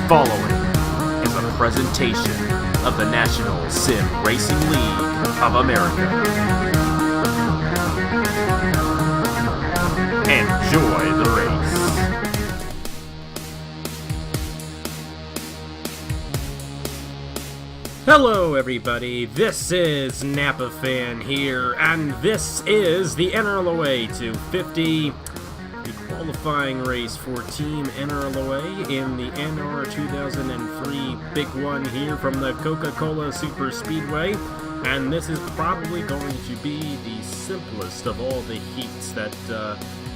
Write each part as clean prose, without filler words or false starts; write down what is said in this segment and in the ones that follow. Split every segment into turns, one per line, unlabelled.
following is a presentation of the National Sim Racing League of America. Enjoy the race.
Hello everybody, this is Napa Fan here, and this is the NRLOA 250, the qualifying race for Team NRLOA in the NR2003 Big One here from the Coca-Cola Super Speedway. And this is probably going to be the simplest of all the heats that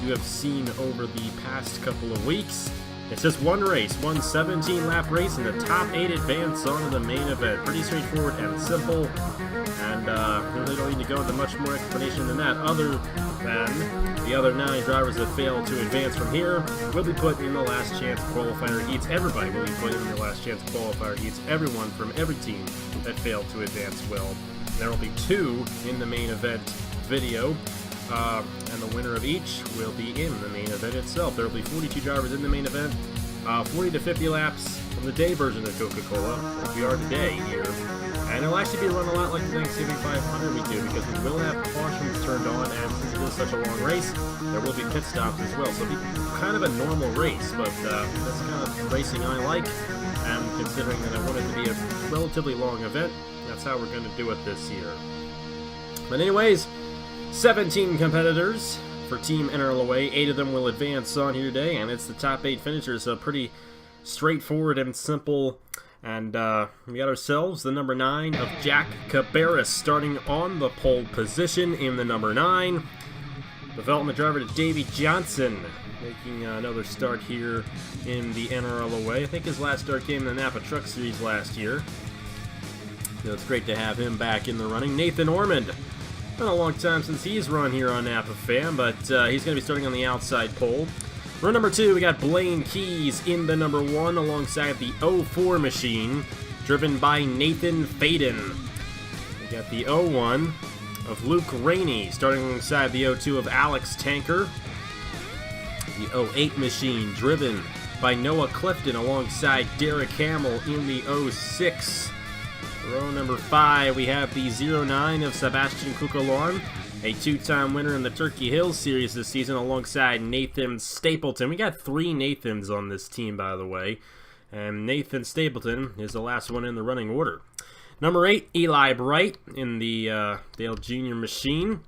you have seen over the past couple of weeks. It's just one race, one 17-lap race, and the top 8 advance onto the main event. Pretty straightforward and simple, and really don't need to go into much more explanation than that, other than the other 9 drivers that failed to advance from here will be put in the last chance qualifier heats. Everybody will be put in the last chance qualifier heats. Everyone from every team that failed to advance will. There will be 2 in the main event video. And the winner of each will be in the main event itself. There will be 42 drivers in the main event, 40 to 50 laps from the day version of Coca-Cola, like we are today here. And it'll actually be run a lot like the Thanksgiving 500 we do, because we will have cautions turned on, and since it is such a long race, there will be pit stops as well. So it'll be kind of a normal race, but that's the kind of racing I like. And considering that I want it to be a relatively long event, that's how we're going to do it this year. But anyways, 17 competitors for Team NRLOA. 8 of them will advance on here today, and it's the top 8 finishers, so pretty straightforward and simple. And we got ourselves the number 9 of Jack Cabarrus starting on the pole position in the number 9. Development driver to Davey Johnson making another start here in the NRLOA. I think his last start came in the Napa Truck Series last year. So it's great to have him back in the running. Nathan Ormond. Been a long time since he's run here on Napa Fan, but he's going to be starting on the outside pole. Run number 2, we got Blaine Keys in the number 1 alongside the 04 machine, driven by Nathan Faden. We got the 01 of Luke Rainey starting alongside the 02 of Alex Tanker. The 08 machine driven by Noah Clifton alongside Derek Hamill in the 06. Row number 5, we have the 09 of Sebastian Cucalon, a 2-time winner in the Turkey Hills Series this season alongside Nathan Stapleton. We got 3 Nathans on this team, by the way, and Nathan Stapleton is the last one in the running order. Number 8, Eli Bright in the Dale Jr. machine,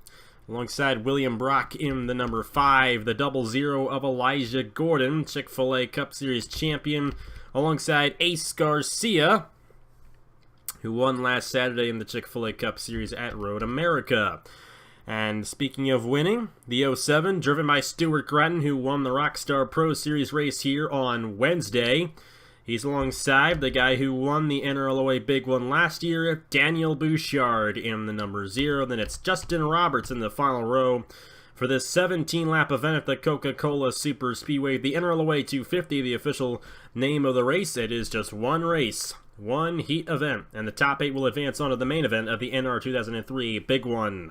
alongside William Brock in the number 5, the 00 of Elijah Gordon, Chick-fil-A Cup Series champion, alongside Ace Garcia, who won last Saturday in the Chick-fil-A Cup Series at Road America. And speaking of winning, the 07, driven by Stuart Gratton, who won the Rockstar Pro Series race here on Wednesday. He's alongside the guy who won the NRLOA Big One last year, Daniel Bouchard, in the number 0. Then it's Justin Roberts in the final row for this 17-lap event at the Coca-Cola Super Speedway. The NRLOA 250, the official name of the race. It is just one race, one heat event, and the top 8 will advance onto the main event of the NR2003 Big One.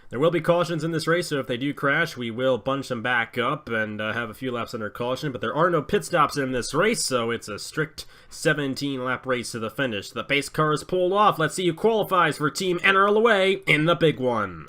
There will be cautions in this race, so if they do crash, we will bunch them back up and have a few laps under caution, but there are no pit stops in this race, so it's a strict 17-lap race to the finish. The pace car is pulled off. Let's see who qualifies for Team NRLOA in the Big One.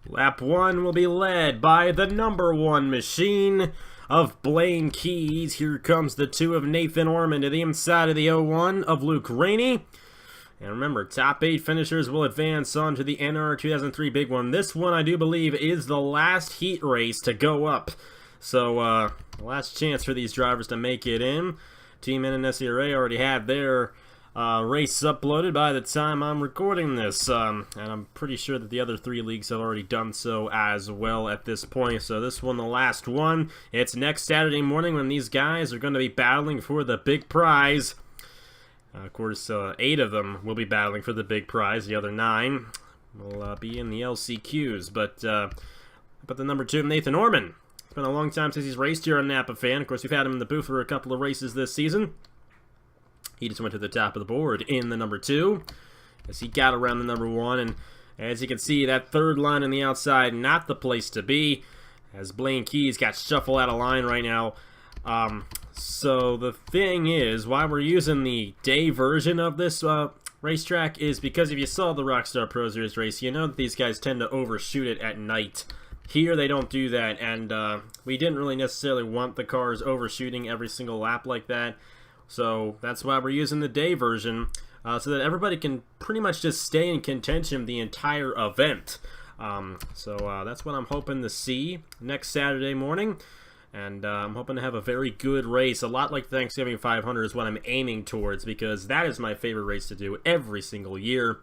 Lap 1 will be led by the number 1 machine of Blaine Keys. Here comes the 2 of Nathan Ormond to the inside of the 01 of Luke Rainey. And remember, top 8 finishers will advance on to the NR2003 big one. This one, I do believe, is the last heat race to go up. So, last chance for these drivers to make it in. Team NRLOA already had their race uploaded by the time I'm recording this. And I'm pretty sure that the other 3 leagues have already done so as well at this point. So this one, the last one. It's next Saturday morning when these guys are going to be battling for the big prize. Of course, 8 of them will be battling for the big prize. The other 9 will be in the LCQs. But the number 2, Nathan Orman. It's been a long time since he's raced here on Napa Fan. Of course, we've had him in the booth for a couple of races this season. He just went to the top of the board in the number 2 as he got around the number 1. And as you can see, that third line on the outside, not the place to be, as Blaine Keys got shuffled out of line right now. So the thing is, why we're using the day version of this racetrack is because if you saw the Rockstar Pro Series race, you know that these guys tend to overshoot it at night. Here they don't do that, and we didn't really necessarily want the cars overshooting every single lap like that. So that's why we're using the day version, so that everybody can pretty much just stay in contention the entire event. So that's what I'm hoping to see next Saturday morning. And I'm hoping to have a very good race. A lot like Thanksgiving 500 is what I'm aiming towards, because that is my favorite race to do every single year.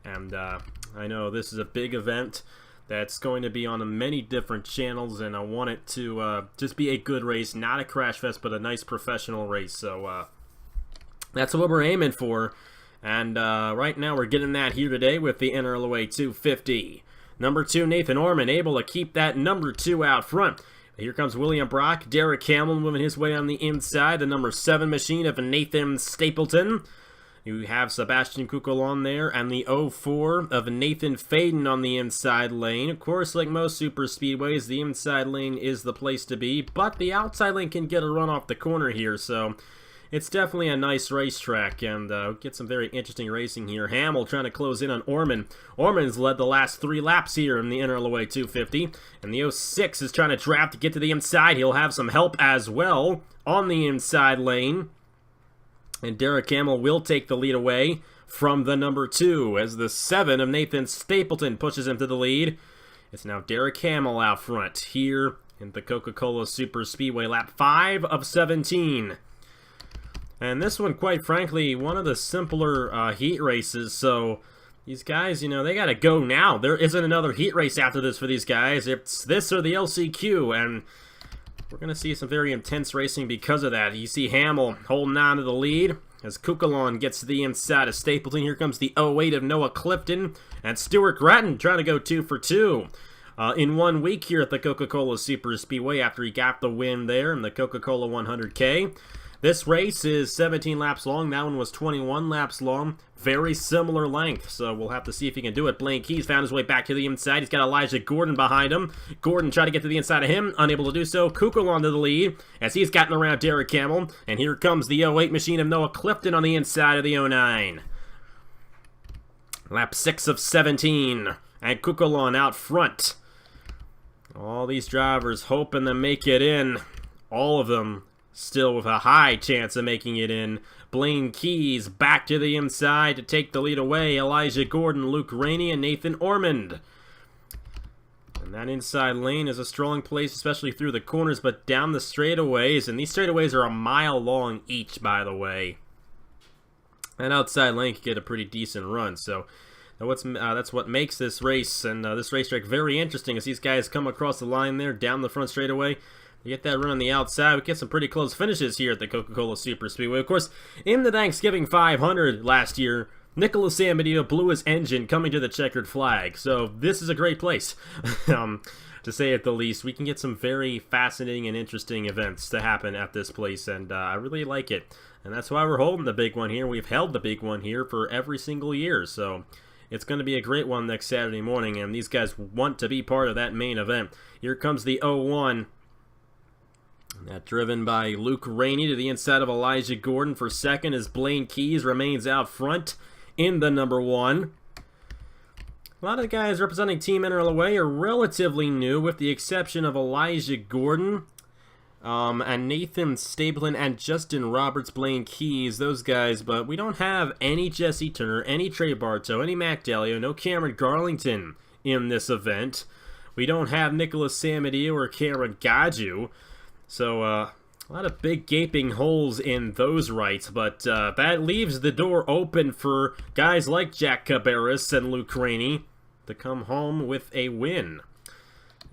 And I know this is a big event that's going to be on many different channels, and I want it to just be a good race, not a crash fest, but a nice professional race. So that's what we're aiming for. And right now we're getting that here today with the NRLOA 250. Number 2, Nathan Orman, able to keep that number 2 out front. Here comes William Brock, Derek Hamill moving his way on the inside, the number 7 machine of Nathan Stapleton. You have Sebastian Kukel on there, and the 04 of Nathan Faden on the inside lane. Of course, like most super speedways, the inside lane is the place to be, but the outside lane can get a run off the corner here, so it's definitely a nice racetrack, and get some very interesting racing here. Hamill trying to close in on Orman. Orman's led the last 3 laps here in the NRLOA 250, and the 06 is trying to draft to get to the inside. He'll have some help as well on the inside lane, and Derek Hamill will take the lead away from the number 2 as the 7 of Nathan Stapleton pushes him to the lead. It's now Derek Hamill out front here in the Coca-Cola Super Speedway, lap 5 of 17. And this one, quite frankly, one of the simpler heat races, so these guys, you know, they gotta go now. There isn't another heat race after this for these guys. It's this or the LCQ, and we're gonna see some very intense racing because of that. You see Hamill holding on to the lead as Kukulon gets to the inside of Stapleton. Here comes the 08 of Noah Clifton, and Stuart Gratton trying to go 2 for 2. In 1 week here at the Coca-Cola Super Speedway after he got the win there in the Coca-Cola 100K. This race is 17 laps long. That one was 21 laps long. Very similar length, so we'll have to see if he can do it. Blaine Keys found his way back to the inside. He's got Elijah Gordon behind him. Gordon tried to get to the inside of him. Unable to do so. Kukel onto the lead as he's gotten around Derek Hamill. And here comes the 08 machine of Noah Clifton on the inside of the 09. Lap 6 of 17. And Kukulon out front. All these drivers hoping to make it in. All of them still with a high chance of making it in. Blaine Keys back to the inside to take the lead away. Elijah Gordon, Luke Rainey, and Nathan Ormond. And that inside lane is a strong place, especially through the corners, but down the straightaways, and these straightaways are a mile long each, by the way. And outside lane can get a pretty decent run, so that's what makes this race and this racetrack very interesting as these guys come across the line there, down the front straightaway. You get that run on the outside. We get some pretty close finishes here at the Coca-Cola Super Speedway. Of course, in the Thanksgiving 500 last year, Nicholas Amedeo blew his engine coming to the checkered flag. So this is a great place, to say at the least. We can get some very fascinating and interesting events to happen at this place, and I really like it. And that's why we're holding the big one here. We've held the big one here for every single year, so it's going to be a great one next Saturday morning, and these guys want to be part of that main event. Here comes the 01. That driven by Luke Rainey to the inside of Elijah Gordon for second as Blaine Keys remains out front in the number 1. A lot of the guys representing Team NRLOA are relatively new, with the exception of Elijah Gordon. And Nathan Stapleton and Justin Roberts, Blaine Keys, those guys, but we don't have any Jesse Turner, any Trey Bartow, any Mac Delio, no Cameron Garlington in this event. We don't have Nicholas Samadio or Cameron Gaju, so a lot of big gaping holes in those rights, but that leaves the door open for guys like Jack Cabarrus and Luke Rainey to come home with a win.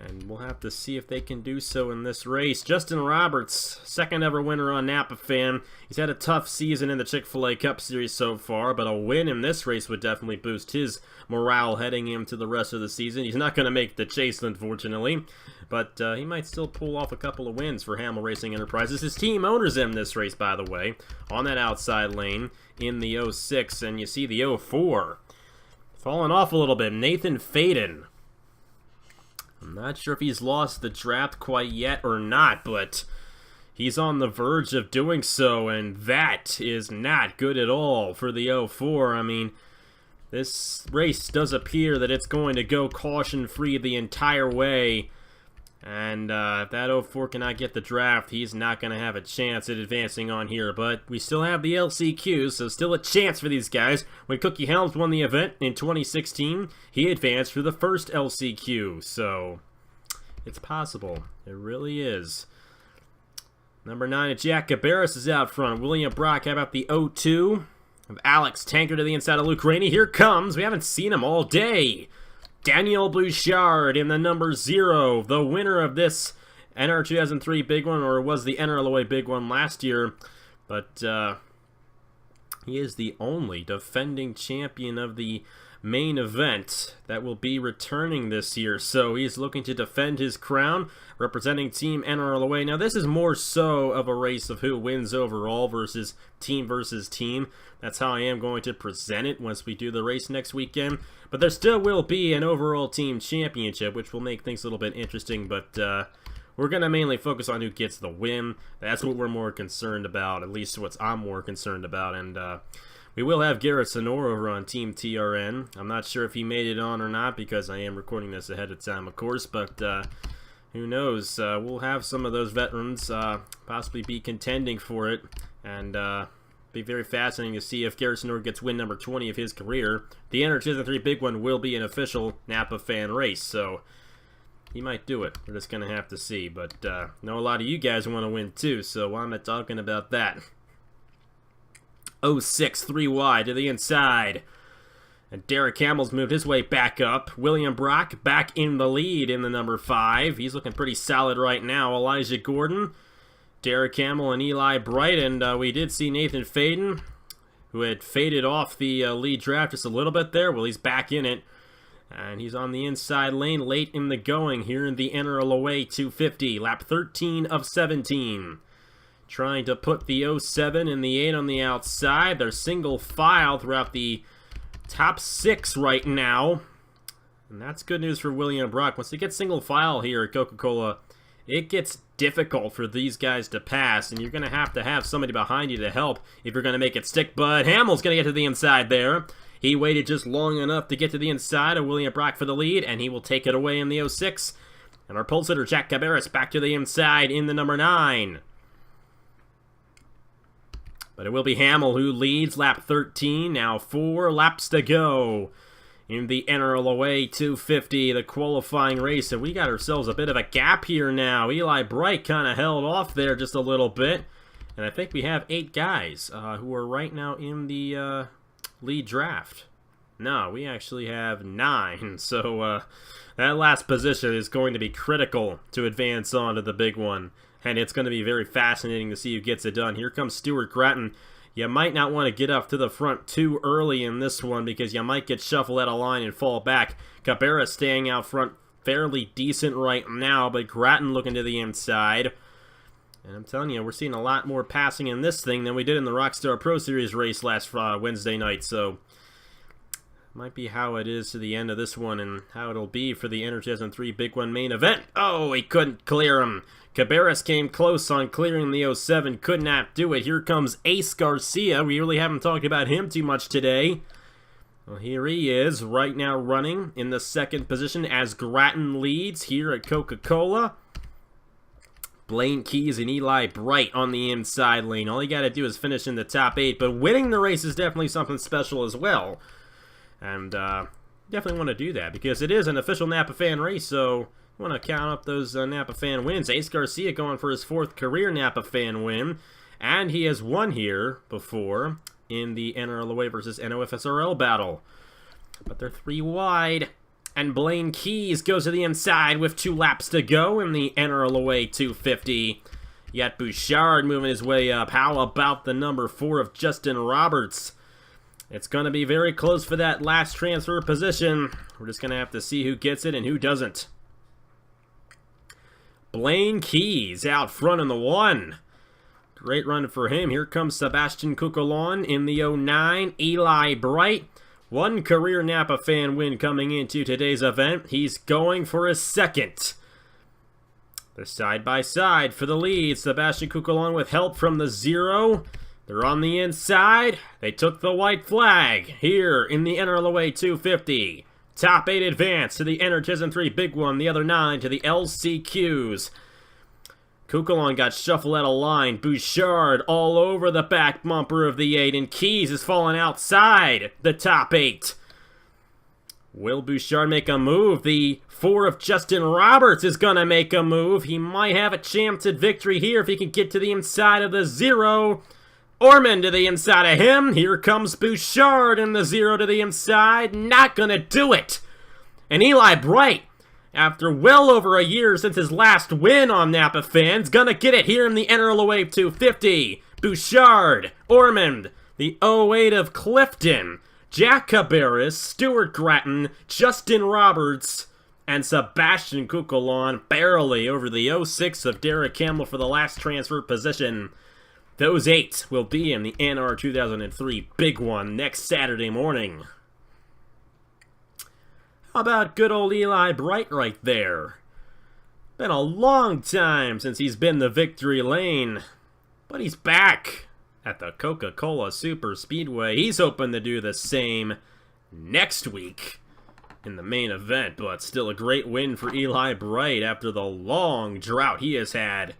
And we'll have to see if they can do so in this race. Justin Roberts, second ever winner on Napa Fan. He's had a tough season in the Chick-fil-A Cup Series so far, but a win in this race would definitely boost his morale heading into the rest of the season. He's not going to make the chase, unfortunately, but he might still pull off a couple of wins for Hamill Racing Enterprises. His team owners in this race, by the way, on that outside lane in the 06, and you see the 04 falling off a little bit. Nathan Faden. I'm not sure if he's lost the draft quite yet or not, but he's on the verge of doing so, and that is not good at all for the 04. I mean, this race does appear that it's going to go caution-free the entire way, and if that 04 cannot get the draft, he's not going to have a chance at advancing on here. But we still have the LCQ, so still a chance for these guys. When Cookie Helms won the event in 2016, he advanced for the first LCQ, so it's possible. It really is. Number 9, Jack Cabarrus is out front. William Brock, how about the 02 of Alex Tanker to the inside of Luke Rainey? Here comes, we haven't seen him all day, Daniel Bouchard in the number 0, the winner of this NR2003 big one, or was the NRLOA big one last year, but he is the only defending champion of the main event that will be returning this year, so he's looking to defend his crown, representing Team NRLOA. Now, this is more so of a race of who wins overall versus team. That's how I am going to present it once we do the race next weekend, but there still will be an overall team championship, which will make things a little bit interesting, but we're going to mainly focus on who gets the win. That's what we're more concerned about, at least what I'm more concerned about, and we will have Garrett Sonora over on Team TRN. I'm not sure if he made it on or not because I am recording this ahead of time, of course, but who knows? We'll have some of those veterans possibly be contending for it, and be very fascinating to see if Garrett Sonora gets win number 20 of his career. The NR2003 big one will be an official Napa Fan race, so he might do it. We're just going to have to see, but I know a lot of you guys want to win too, so I'm not talking about that. 06, 3 wide to the inside. And Derek Hamill's moved his way back up. William Brock back in the lead in the number 5. He's looking pretty solid right now. Elijah Gordon, Derek Hamill, and Eli Bright. And we did see Nathan Faden, who had faded off the lead draft just a little bit there. Well, he's back in it. And he's on the inside lane late in the going here in the NRLOA 250. Lap 13 of 17. Trying to put the 07 and the 8 on the outside. They're single file throughout the top 6 right now. And that's good news for William Brock. Once they get single file here at Coca-Cola, it gets difficult for these guys to pass. And you're going to have somebody behind you to help if you're going to make it stick. But Hamill's going to get to the inside there. He waited just long enough to get to the inside of William Brock for the lead. And he will take it away in the 06. And our pole sitter, Jack Cabarrus, back to the inside in the number 9. But it will be Hamill who leads lap 13. Now 4 laps to go in the NRLOA 250, the qualifying race. And we got ourselves a bit of a gap here now. Eli Bright kind of held off there just a little bit. And I think we have 8 guys who are right now in the lead draft. No, we actually have 9. So that last position is going to be critical to advance on to the big one. And it's going to be very fascinating to see who gets it done. Here comes Stuart Gratton. You might not want to get up to the front too early in this one because you might get shuffled out of line and fall back. Cabarrus staying out front fairly decent right now, but Gratton looking to the inside. And I'm telling you, we're seeing a lot more passing in this thing than we did in the Rockstar Pro Series race last Wednesday night. So might be how it is to the end of this one and how it'll be for the NR2003 Big One main event. Oh, he couldn't clear him. Cabarrus came close on clearing the 07, could not do it. Here comes Ace Garcia. We really haven't talked about him too much today. Well, here he is, right now running in the second position as Gratton leads here at Coca-Cola. Blaine Keys and Eli Bright on the inside lane. All you got to do is finish in the top 8, but winning the race is definitely something special as well. And definitely want to do that because it is an official Napa fan race, so you want to count up those Napa fan wins. Ace Garcia going for his 4th career Napa fan win, and he has won here before in the NRLOA versus NOFSRL battle. But they're 3 wide. And Blaine Keys goes to the inside with 2 laps to go in the NRLOA 250. You got Bouchard moving his way up. How about the number 4 of Justin Roberts? It's going to be very close for that last transfer position. We're just going to have to see who gets it and who doesn't. Blaine Keys out front in the 1. Great run for him. Here comes Sebastian Cucolon in the 09. Eli Bright. 1 career Napa fan win coming into today's event. He's going for his 2nd. They're side by side for the lead. Sebastian Cucolon with help from the 0. They're on the inside. They took the white flag here in the NRLOA 250. Top 8 advance to the NR2003 big one. The other 9 to the LCQs. Cucolon got shuffled out of line. Bouchard all over the back bumper of the 8, and Keys is falling outside the top 8. Will Bouchard make a move? The 4 of Justin Roberts is going to make a move. He might have a chance at victory here if he can get to the inside of the 0. Ormond to the inside of him. Here comes Bouchard in the 0 to the inside. Not going to do it. And Eli Bright, after well over a year since his last win on Napa fans, gonna get it here in the NRLOA 250. Bouchard, Ormond, the 08 of Clifton, Jack Cabarrus, Stuart Gratton, Justin Roberts, and Sebastian Cucolon barely over the 06 of Derek Campbell for the last transfer position. Those 8 will be in the NR 2003 big one next Saturday morning. How about good old Eli Bright right there? Been a long time since he's been the victory lane, but he's back at the Coca-Cola Super Speedway. He's hoping to do the same next week in the main event, but still a great win for Eli Bright after the long drought he has had.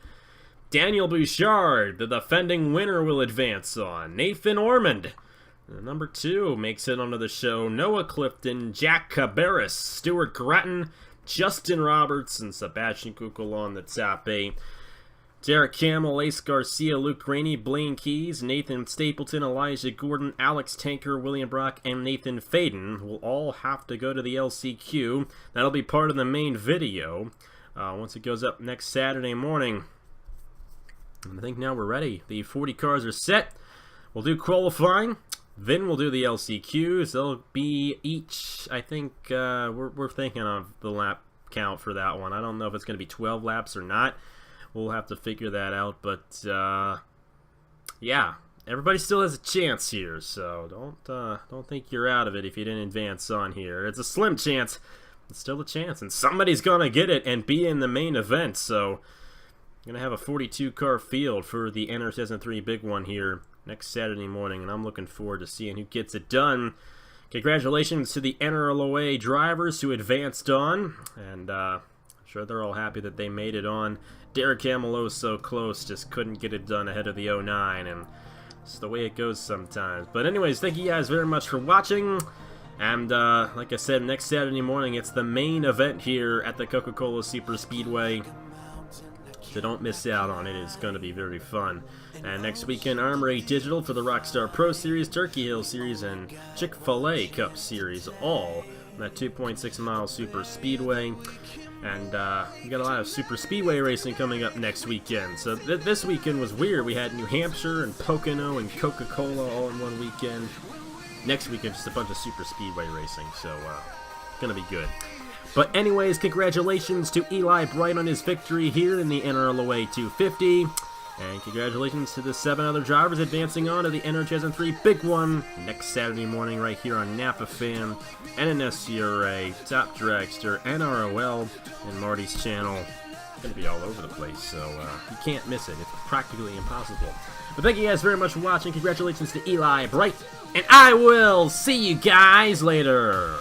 Daniel Bouchard, the defending winner, will advance on. Nathan Ormond, number 2, makes it onto the show. Noah Clifton, Jack Cabarrus, Stuart Gratton, Justin Roberts, and Sebastian Cucolon, the top 8. Derek Campbell, Ace Garcia, Luke Rainey, Blaine Keys, Nathan Stapleton, Elijah Gordon, Alex Tanker, William Brock, and Nathan Faden will all have to go to the LCQ. That'll be part of the main video once it goes up next Saturday morning. And I think now we're ready. The 40 cars are set. We'll do qualifying. Then we'll do the LCQs. They'll be each, I think, we're thinking of the lap count for that one. I don't know if it's going to be 12 laps or not. We'll have to figure that out. But, yeah, everybody still has a chance here. So don't think you're out of it if you didn't advance on here. It's a slim chance. It's still a chance. And somebody's going to get it and be in the main event. So, I'm going to have a 42-car field for the NR2003 big one here next Saturday morning, and I'm looking forward to seeing who gets it done. Congratulations to the NRLOA drivers who advanced on, and I'm sure they're all happy that they made it on. Derek Campbell so close, just couldn't get it done ahead of the 09, and it's the way it goes sometimes. But anyways, thank you guys very much for watching, and like I said, next Saturday morning, it's the main event here at the Coca-Cola Super Speedway. So don't miss out on it. It's going to be very fun. And next weekend, Armory Digital for the Rockstar Pro Series, Turkey Hill Series, and Chick-fil-A Cup Series, all on that 2.6 mile Super Speedway. And we got a lot of Super Speedway racing coming up next weekend. So this weekend was weird. We had New Hampshire and Pocono and Coca-Cola all in one weekend. Next weekend, just a bunch of Super Speedway racing. So it's going to be good. But anyways, congratulations to Eli Bright on his victory here in the NRLOA 250. And congratulations to the 7 other drivers advancing on to the NR2003 big one next Saturday morning right here on Napa Fan, NNSCRA, Top Dragster, NROL, and Marty's channel. It's going to be all over the place, so you can't miss it. It's practically impossible. But thank you guys very much for watching. Congratulations to Eli Bright, and I will see you guys later.